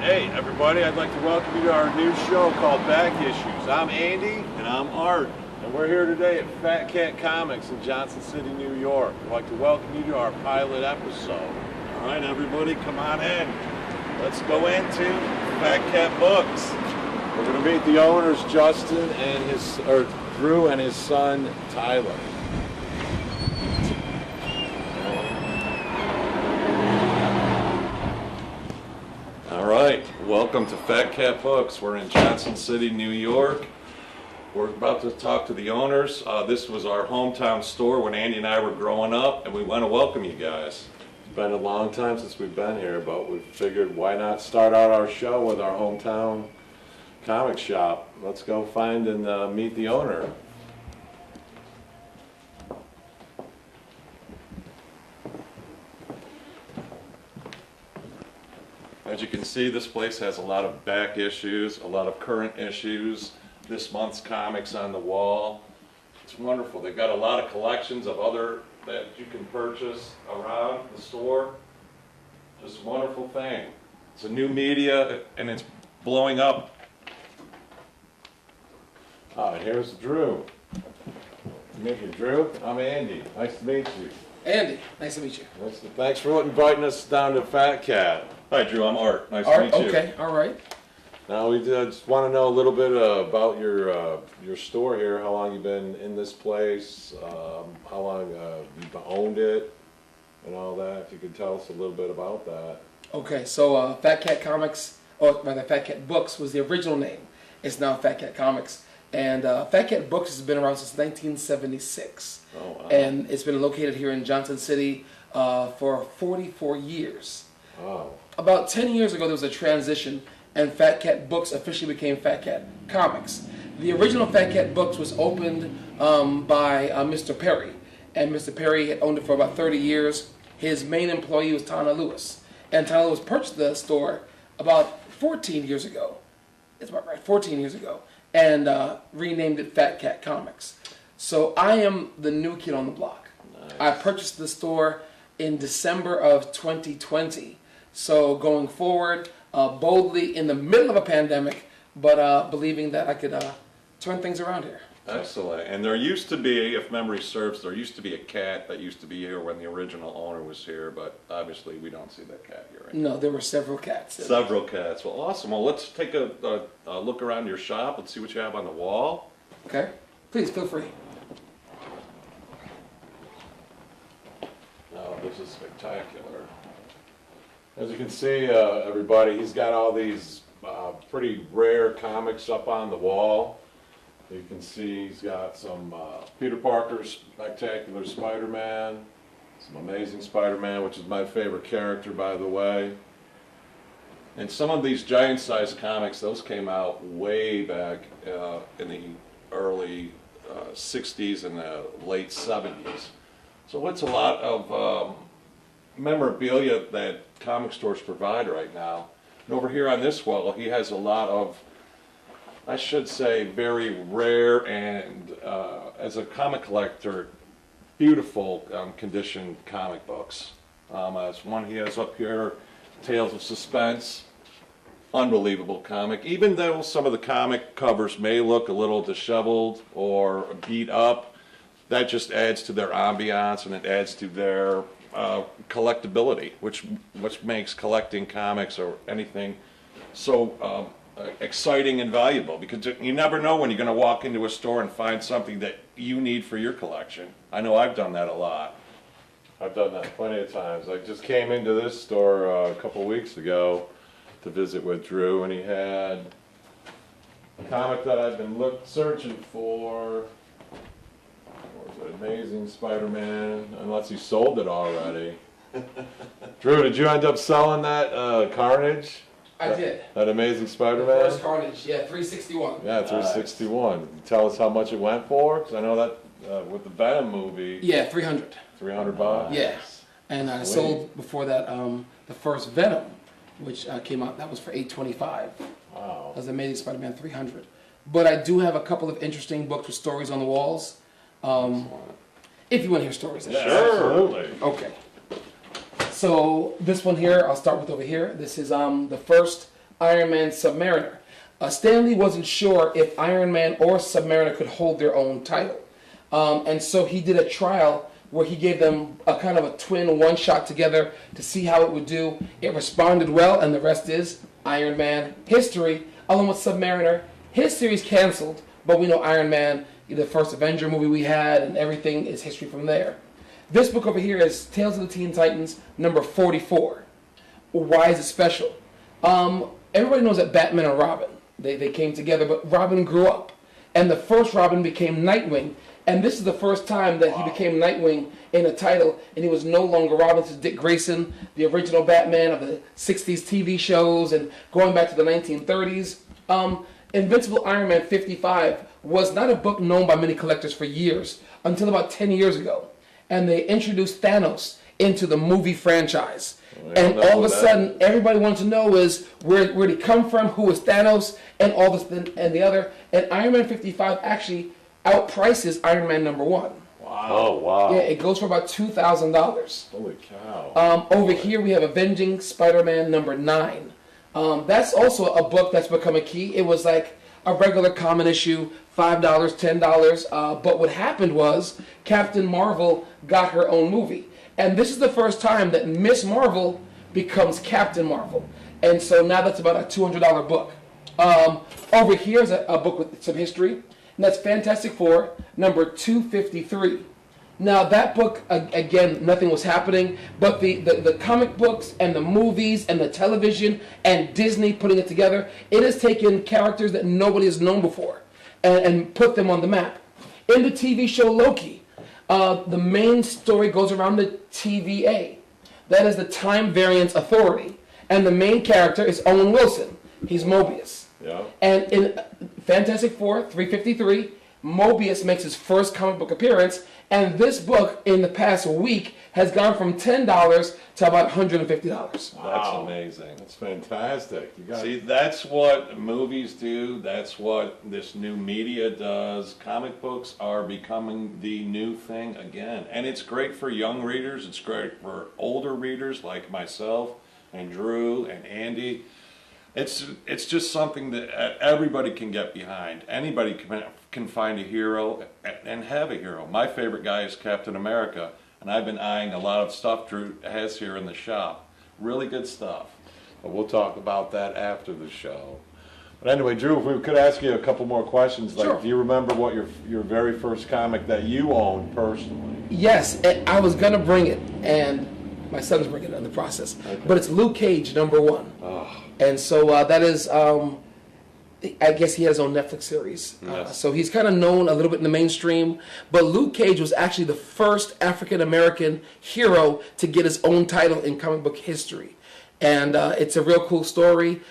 Hey everybody, I'd like to welcome you to our new show called Back Issues. I'm Andy. And I'm Art. And we're here today at Fat Cat Comics in Johnson City, New York. We'd like to welcome you to our pilot episode. All right, everybody, come on in. Let's go into Fat Cat Books. We're going to meet the owners, Justin and Drew and his son, Tyler. All right, welcome to Fat Cat Books. We're in Johnson City, New York. We're about to talk to the owners. This was our hometown store when Andy and I were growing up, and we want to welcome you guys. It's been a long time since we've been here, but we figured why not start out our show with our hometown comic shop. Let's go find and meet the owner. As you can see, this place has a lot of back issues, a lot of current issues, this month's comics on the wall. It's wonderful. They've got a lot of collections of other that you can purchase around the store. Just a wonderful thing. It's a new media and it's blowing up. And here's Drew. Meet you, Drew. I'm Andy. Nice to meet you. Andy, nice to meet you. Thanks for inviting us down to Fat Cat. Hi Drew, I'm Art. Nice Art, to meet you. okay, all right. Now we just want to know a little bit about your store here. How long you've been in this place? How long you've owned it, and all that. If you could tell us a little bit about that. Okay, so Fat Cat Comics, or rather Fat Cat Books was the original name. It's now Fat Cat Comics. And Fat Cat Books has been around since 1976. Oh, wow. And it's been located here in Johnson City for 44 years. Wow. About 10 years ago, there was a transition, and Fat Cat Books officially became Fat Cat Comics. The original Fat Cat Books was opened by Mr. Perry, and Mr. Perry had owned it for about 30 years. His main employee was Tana Lewis, and Tana Lewis purchased the store about 14 years ago. It's about right, 14 years ago, and renamed it Fat Cat Comics. So I am the new kid on the block. Nice. I purchased the store in December of 2020. So going forward, boldly in the middle of a pandemic, but believing that I could turn things around here. Excellent. And there used to be, if memory serves, there used to be a cat that used to be here when the original owner was here, but obviously we don't see that cat here anymore. No, there were several cats. Several cats. Well, awesome. Well, let's take a look around your shop. Let's see what you have on the wall. Okay, please feel free. Oh, this is spectacular. As you can see, everybody, he's got all these pretty rare comics up on the wall. You can see he's got some Peter Parker's Spectacular Spider-Man, some Amazing Spider-Man, which is my favorite character, by the way. And some of these giant-sized comics, those came out way back in the early 60s and the late 70s. So it's a lot of memorabilia that comic stores provide right now. And over here on this wall, he has a lot of, I should say, very rare and, as a comic collector, beautiful condition comic books. As one he has up here, Tales of Suspense, unbelievable comic. Even though some of the comic covers may look a little disheveled or beat up, that just adds to their ambiance and it adds to their collectability, which makes collecting comics or anything so exciting and valuable, because you never know when you're going to walk into a store and find something that you need for your collection. I know I've done that a lot. I've done that plenty of times. I just came into this store a couple weeks ago to visit with Drew, and he had a comic that I've been searching for. What was it? Amazing Spider-Man, unless he sold it already. Drew, did you end up selling that Carnage? I did. That Amazing The Spider-Man? first Carnage, yeah, 361. Yeah, 361. Tell us how much it went for, because I know that with the Venom movie, Yeah, 300. 300 bucks. Yeah, and I sold before that the first Venom, which came out. That was for $825. Wow. That was Amazing Spider-Man 300. But I do have a couple of interesting books with stories on the walls. If you want to hear stories. Yeah, absolutely. Okay. So this one here, I'll start with over here. This is the first Iron Man Submariner. Stan Lee wasn't sure if Iron Man or Submariner could hold their own title. And so he did a trial where he gave them a kind of a twin one-shot together to see how it would do. It responded well, and the rest is Iron Man history, along with Submariner. His series canceled, but we know Iron Man, the first Avenger movie we had, and everything is history from there. This book over here is Tales of the Teen Titans, number 44. Why is it special? Everybody knows that Batman and Robin, they came together, but Robin grew up. And the first Robin became Nightwing. And this is the first time that he became Nightwing in a title, and he was no longer Robin. This is Dick Grayson, the original Batman of the 60s TV shows, and going back to the 1930s. Invincible Iron Man 55 was not a book known by many collectors for years, until about 10 years ago. And they introduced Thanos into the movie franchise. And all of a sudden, everybody wanted to know is where did he come from, who was Thanos, and all this and the other. And Iron Man 55 actually outprices Iron Man number 1. Wow. Oh, wow. Yeah, it goes for about $2,000. Holy cow. Over here we have Avenging Spider-Man number 9. That's also a book that's become a key. It was like a regular common issue, $5, $10. But what happened was Captain Marvel got her own movie. And this is the first time that Miss Marvel becomes Captain Marvel. And so now that's about a $200 book. Over here is a book with some history. And that's Fantastic Four, number 253. Now that book, again, nothing was happening, but the comic books and the movies and the television and Disney putting it together, it has taken characters that nobody has known before and put them on the map. In the TV show Loki, the main story goes around the TVA. That is the Time Variance Authority. And the main character is Owen Wilson. He's Mobius. Yeah. And in Fantastic Four, 353, Mobius makes his first comic book appearance, and this book in the past week has gone from $10 to about $150. That's amazing. That's fantastic. You got See, that's what movies do. That's what this new media does. Comic books are becoming the new thing again. And it's great for young readers. It's great for older readers like myself and Drew and Andy. It's just something that everybody can get behind. Anybody can find a hero and have a hero. My favorite guy is Captain America, and I've been eyeing a lot of stuff Drew has here in the shop. Really good stuff. But we'll talk about that after the show. But anyway, Drew, if we could ask you a couple more questions, like, Sure. do you remember what your very first comic that you owned personally? Yes, and I was going to bring it, and my son's bringing it in the process. Okay. But it's Luke Cage, number 1. Oh, And so that is, I guess he has his own Netflix series. Yes. So he's kind of known a little bit in the mainstream. But Luke Cage was actually the first African-American hero to get his own title in comic book history. And it's a real cool story.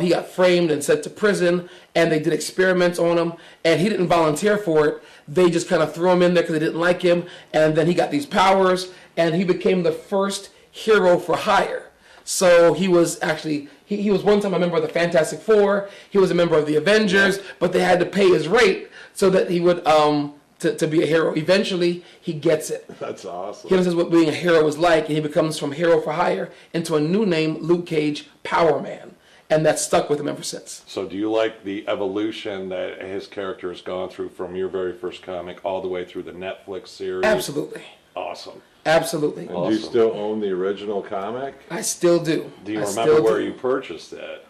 He got framed and sent to prison, and they did experiments on him, and he didn't volunteer for it. They just kind of threw him in there because they didn't like him, and then he got these powers, and he became the first hero for hire. So he was actually, he was one time a member of the Fantastic Four, he was a member of the Avengers, but they had to pay his rate so that he would, to be a hero. Eventually, he gets it. that's awesome. He understands what being a hero is like, and he becomes from hero for hire into a new name, Luke Cage, Power Man. And that's stuck with him ever since. So do you like the evolution that his character has gone through from your very first comic all the way through the Netflix series? Absolutely. Awesome. Absolutely. And do Awesome. you still own the original comic? I still do. Do you I remember still where do. you purchased it?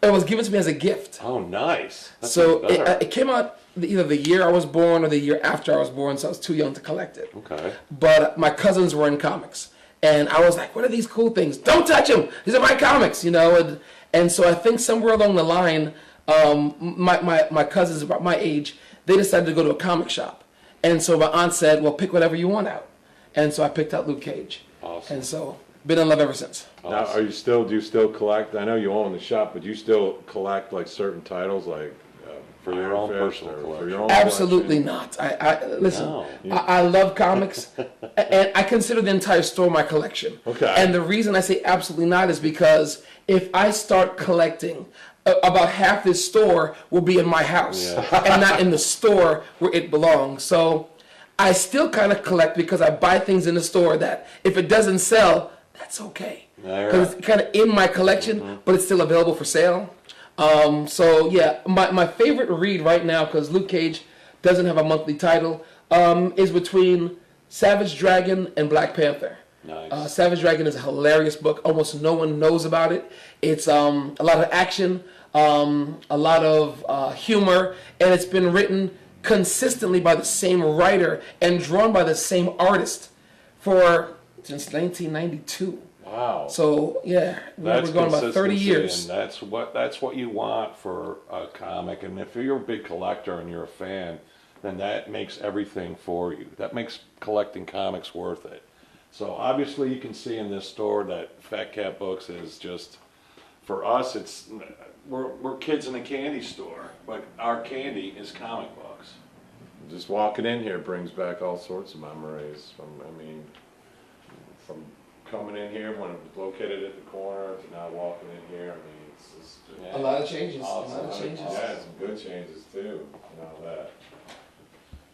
It was given to me as a gift. Oh, nice. That's So even better. it came out either the year I was born or the year after I was born, so I was too young to collect it. Okay. But my cousins were in comics, and I was like, what are these cool things? Don't touch them! These are my comics, you know? And so I think somewhere along the line, my cousins about my age, they decided to go to a comic shop. And so my aunt said, well, pick whatever you want out. And so I picked out Luke Cage. Awesome. And so, been in love ever since. Now, do you still collect? I know you own the shop, but do you still collect like certain titles, like For your Iron own Fist personal or collection? For your own Absolutely collection? not. I listen. No. I love comics, and I consider the entire store my collection. Okay. And the reason I say absolutely not is because if I start collecting, about half this store will be in my house and not in the store where it belongs. So I still kind of collect because I buy things in the store that if it doesn't sell, that's okay. All Because it's kind of in my collection, but it's still available for sale. So yeah, my favorite read right now, because Luke Cage doesn't have a monthly title, is between Savage Dragon and Black Panther. Nice. Savage Dragon is a hilarious book. Almost no one knows about it. It's a lot of action, a lot of humor, and it's been written consistently by the same writer and drawn by the same artist since 1992. Wow. So yeah, That's we're going about 30 consistency, years. and that's what you want for a comic. And if you're a big collector and you're a fan, then that makes everything for you. That makes collecting comics worth it. So obviously you can see in this store that Fat Cat Books is just, for us, we're kids in a candy store, but our candy is comic books. Just walking in here brings back all sorts of memories from coming in here when it was located at the corner to now walking in here. I mean, it's just A lot of changes. awesome. A lot of changes. Yeah, some good changes too. You know that.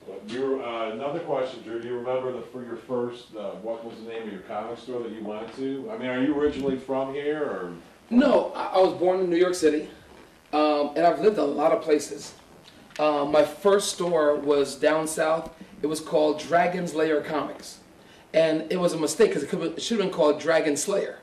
But another question, Drew. Do you remember for your first? What was the name of your comic store that you went to? I mean, are you originally from here or? No, I was born in New York City, and I've lived a lot of places. My first store was down south. It was called Dragon's Lair Comics. And it was a mistake because it should have been called Dragon Slayer.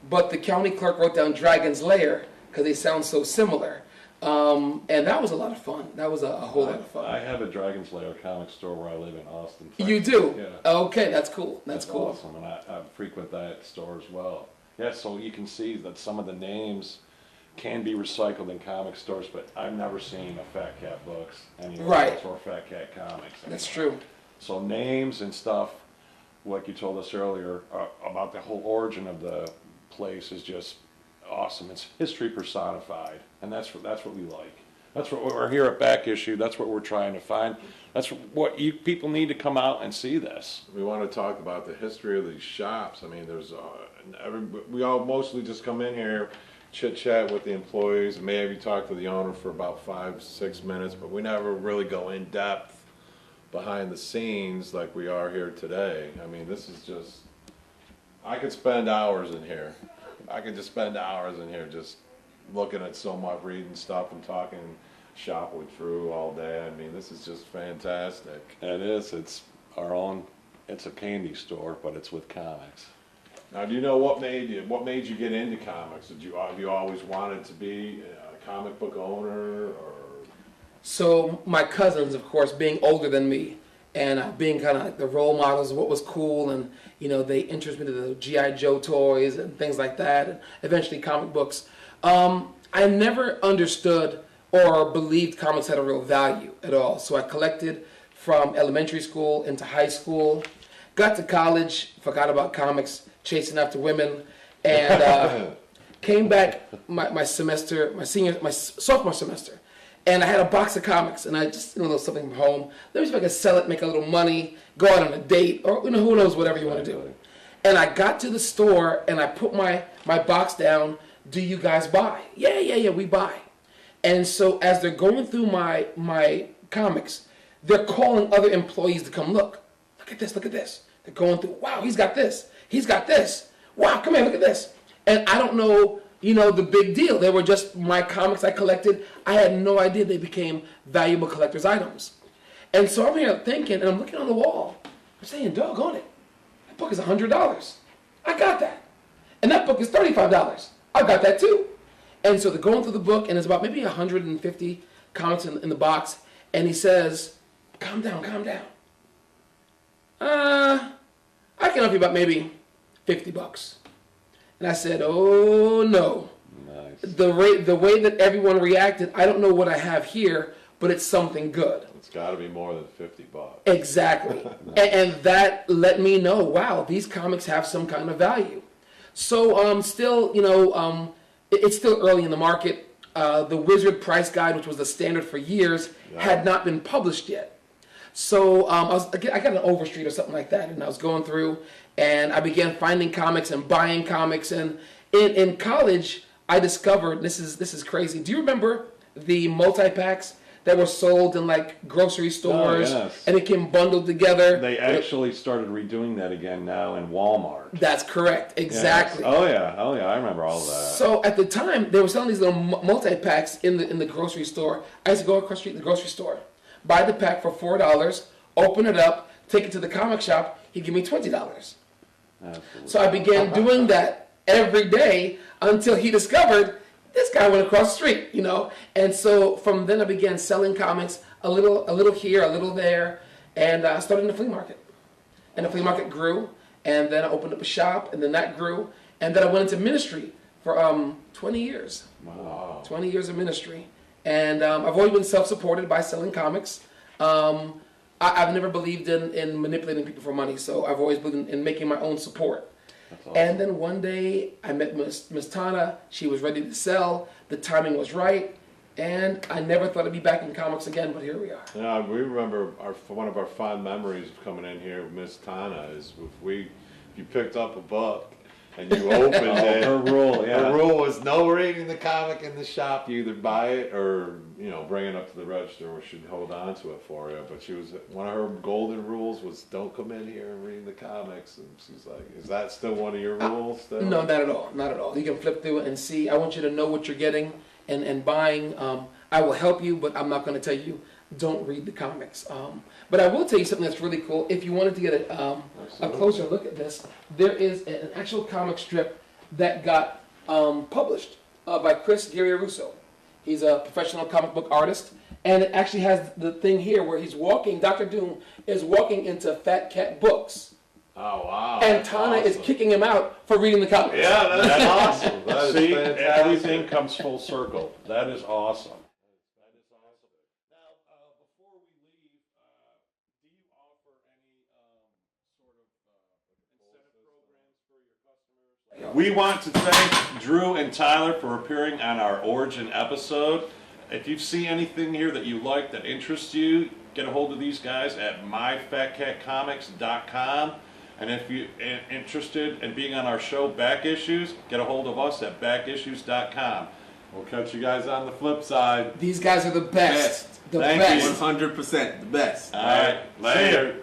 But the county clerk wrote down Dragon's Lair because they sound so similar. And that was a lot of fun. That was a whole lot of fun. I have a Dragon's Lair comic store where I live in Austin, Texas. You do? Yeah. Okay, that's cool. That's cool. Awesome, and I frequent that store as well. Yeah, so you can see that some of the names can be recycled in comic stores, but I've never seen a Fat Cat Books anywhere Right. else or Fat Cat Comics. That's true. So names and stuff, like you told us earlier, about the whole origin of the place is just awesome. It's history personified, and that's what we like. That's what we're here at Back Issue. That's what we're trying to find. That's what you people need to come out and see this. We want to talk about the history of these shops. I mean, we all mostly just come in here, chit chat with the employees, maybe talk to the owner for about 5-6 minutes, but we never really go in depth behind the scenes like we are here today. I mean, this is just, I could spend hours in here. I could just spend hours in here just looking at so much, reading stuff and talking shop with Drew all day. I mean, this is just fantastic. It is. It's our own. It's a candy store, but it's with comics. Now, do you know what made you get into comics? Have you always wanted to be a comic book owner, or? So my cousins, of course, being older than me, and being kind of like the role models of what was cool, and they introduced me to the G.I. Joe toys and things like that, and eventually comic books. I never understood or believed comics had a real value at all. So I collected from elementary school into high school, got to college, forgot about comics, chasing after women, and came back my sophomore semester. And I had a box of comics, and I just, a little something from home. Let me see if I can sell it, make a little money, go out on a date, or who knows, whatever you want to do. And I got to the store, and I put my box down. Do you guys buy? Yeah, we buy. And so as they're going through my comics, they're calling other employees to come look. Look at this, look at this. They're going through, wow, he's got this. He's got this. Wow, come here, look at this. And I don't know, the big deal. They were just my comics I collected. I had no idea they became valuable collector's items. And so I'm here thinking, and I'm looking on the wall. I'm saying, doggone it. That book is $100. I got that. And that book is $35. I got that too. And so they're going through the book, and there's about maybe 150 comics in the box. And he says, calm down. I can help you about maybe $50. And I said, oh no. Nice. The way that everyone reacted, I don't know what I have here, but it's something good. It's got to be more than $50. Exactly. and that let me know, wow, these comics have some kind of value. So still, it's still early in the market. The Wizard price guide, which was the standard for years, had not been published yet. So I got an Overstreet or something like that, and I was going through, and I began finding comics and buying comics. And in college, I discovered, this is crazy. Do you remember the multi-packs that were sold in like grocery stores, yes. and it came bundled together. They actually started redoing that again now in Walmart. That's correct, exactly. Yes. Oh yeah, I remember all of that. So at the time, they were selling these little multi-packs in the grocery store. I used to go across the street to the grocery store, buy the pack for $4, open it up, take it to the comic shop. He'd give me $20. Absolutely. So I began doing that every day until he discovered this guy went across the street, you know. And so from then I began selling comics, a little here, a little there, and I started in the flea market. And the flea market grew, and then I opened up a shop, and then that grew, and then I went into ministry for 20 years. Wow. 20 years of ministry. And I've always been self-supported by selling comics. I've never believed in manipulating people for money, so I've always believed in making my own support. That's awesome. And then one day I met Miss Tana. She was ready to sell. The timing was right. And I never thought I'd be back in comics again, but here we are. Yeah, we remember one of our fond memories of coming in here with Miss Tana is if you picked up a book and you opened it. Her rule, yeah. The rule was no reading the comic in the shop. You either buy it or bring it up to the register, or she'd hold on to it for you. But one of her golden rules was don't come in here and read the comics. And she's like, is that still one of your rules? Still? No, not at all. Not at all. You can flip through it and see. I want you to know what you're getting and buying. I will help you, but I'm not going to tell you don't read the comics. But I will tell you something that's really cool. If you wanted to get a closer look at this, there is an actual comic strip that got published by Chris Russo. He's a professional comic book artist, and it actually has the thing here where he's walking. Dr. Doom is walking into Fat Cat Books. Oh wow! And Tana is kicking him out for reading the comics. Yeah, that's awesome. That is See, fantastic. everything comes full circle. That is awesome. That is awesome. Now, before we leave, do you offer any sort of incentive programs for your customers? We want to thank Drew and Tyler for appearing on our Origin episode. If you see anything here that you like, that interests you, get a hold of these guys at myfatcatcomics.com. And if you're interested in being on our show, Back Issues, get a hold of us at backissues.com. We'll catch you guys on the flip side. These guys are the best. The Thank best. you. 100% the best. All right, later.